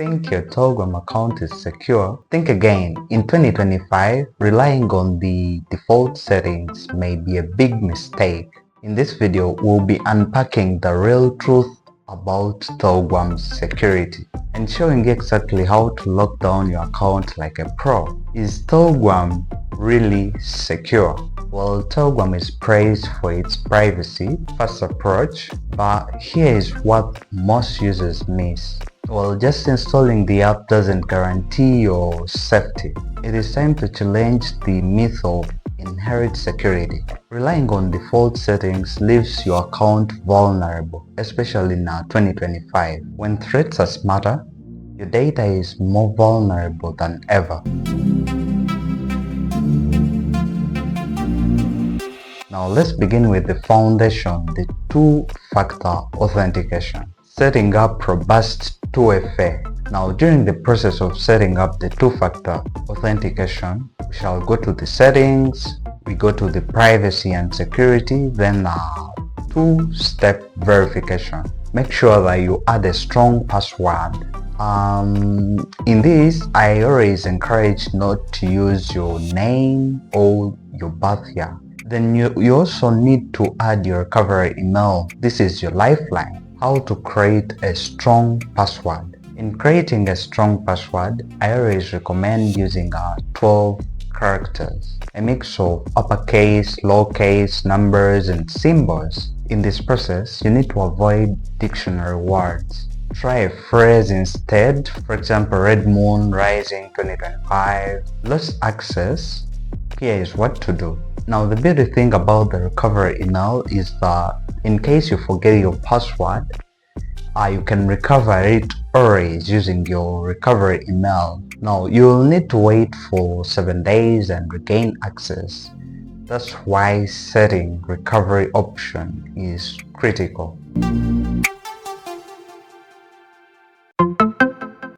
Think your Telegram account is secure? Think again. In 2025, relying on the default settings may be a big mistake. In this video, we'll be unpacking the real truth about Telegram's security and showing you exactly how to lock down your account like a pro. Is Telegram really secure? Well, Telegram is praised for its privacy first approach, but here is what most users miss. Well, just installing the app doesn't guarantee your safety. It is time to challenge the myth of inherent security. Relying on default settings leaves your account vulnerable, especially in 2025. When threats are smarter, your data is more vulnerable than ever. Now let's begin with the foundation, the two-factor authentication. Setting up robust 2FA. Now during the process of setting up the two-factor authentication, we shall go to the settings, we go to the privacy and security, then two-step verification. Make sure that you add a strong password. In this, I always encourage not to use your name or your birth year. Then you also need to add your recovery email. This is your lifeline. How to create a strong password. In creating a strong password, I always recommend using 12 characters, a mix of uppercase, lowercase, numbers, and symbols. In this process, you need to avoid dictionary words. Try a phrase instead, for example, Red Moon Rising 2025, lost access. Here is what to do. Now the beauty thing about the recovery email is that in case you forget your password, you can recover it always using your recovery email. Now you'll need to wait for 7 days and regain access. That's why setting recovery option is critical.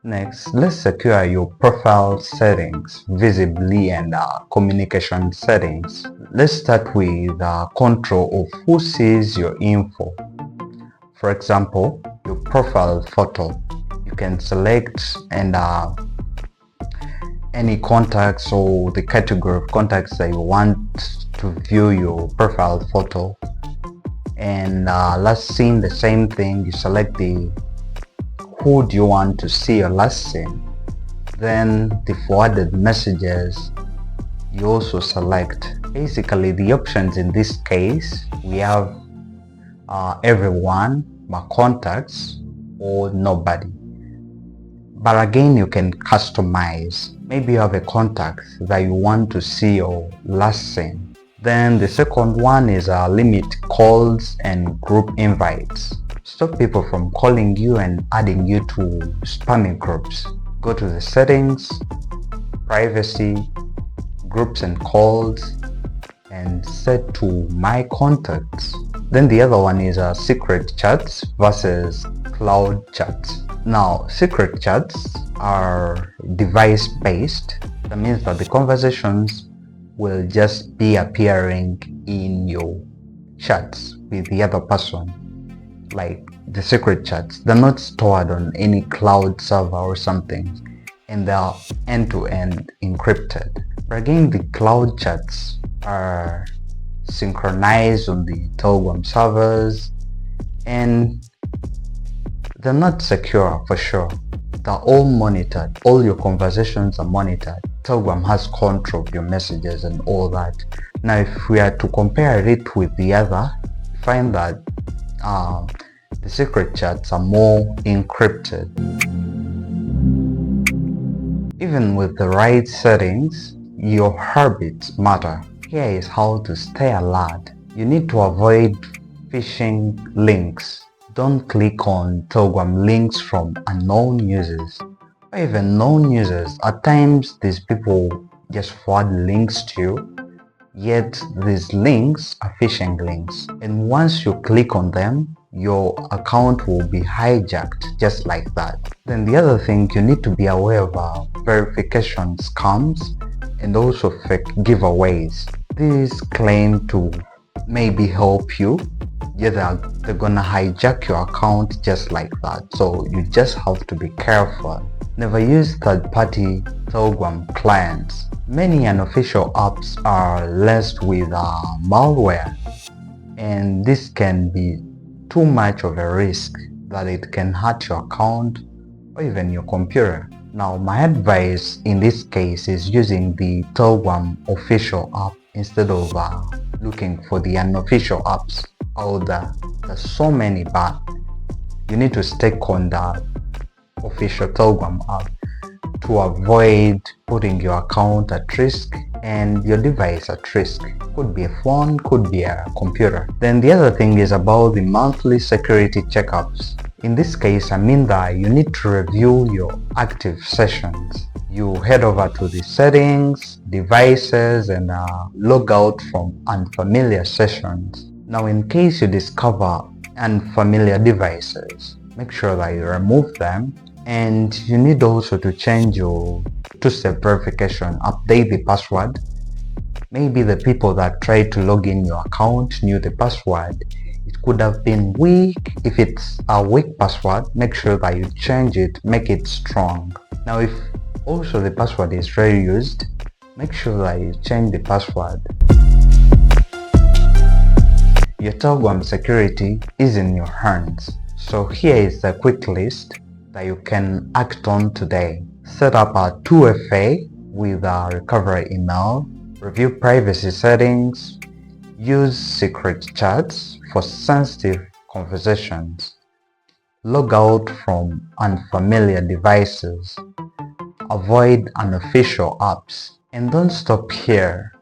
Next, let's secure your profile settings visibly and communication settings. Let's start with control of who sees your info. For example, your profile photo. You can select and any contacts or the category of contacts that you want to view your profile photo. And last seen, the same thing. You select the who do you want to see your last seen. Then the forwarded messages, you also select. Basically the options in this case, we have everyone, my contacts, or nobody. But again, you can customize. Maybe you have a contact that you want to see your last seen. Then the second one is limit calls and group invites. Stop people from calling you and adding you to spamming groups. Go to the settings, privacy, groups and calls, and set to my contacts. Then the other one is secret chats versus cloud chats. Now secret chats are device based. That means that the conversations will just be appearing in your chats with the other person. Like the secret chats, they're not stored on any cloud server or something, and they're end-to-end encrypted. But again, the cloud chats are synchronized on the Telegram servers and they're not secure for sure. They're all monitored. All your conversations are monitored. Telegram has control of your messages and all that. Now if we are to compare it with the other, find that the secret chats are more encrypted. Even with the right settings, your habits matter. Here is how to stay alert. You need to avoid phishing links. Don't click on Telegram links from unknown users or even known users. At times these people just forward links to you, yet these links are phishing links, and once you click on them, your account will be hijacked just like that. Then the other thing, you need to be aware of verification scams and also fake giveaways. These claim to maybe help you Yeah, they're gonna hijack your account just like that. So you just have to be careful. Never use third-party Telegram clients. Many unofficial apps are laced with malware, and this can be too much of a risk that it can hurt your account or even your computer. Now, my advice in this case is using the Telegram official app instead of looking for the unofficial apps out there. There's so many, but you need to stick on the official Telegram app to avoid putting your account at risk and your device at risk. Could be a phone, could be a computer. Then the other thing is about the monthly security checkups. In this case, I mean that you need to review your active sessions. You head over to the settings, devices, and log out from unfamiliar sessions. Now, in case you discover unfamiliar devices, make sure that you remove them. And you need also to change your two-step verification, update the password. Maybe the people that tried to log in your account knew the password. It could have been weak. If it's a weak password, make sure that you change it, make it strong. Now, if also the password is reused, make sure that you change the password. Your Telegram security is in your hands. So here is a quick list that you can act on today. Set up a 2FA with a recovery email, review privacy settings, use secret chats for sensitive conversations, log out from unfamiliar devices, avoid unofficial apps, and don't stop here.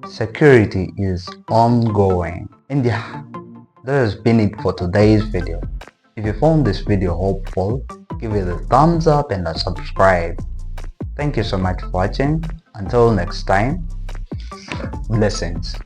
Security is ongoing. And yeah, that has been it for today's video. If you found this video helpful, give it a thumbs up and a subscribe. Thank you so much for watching. Until next time, blessings.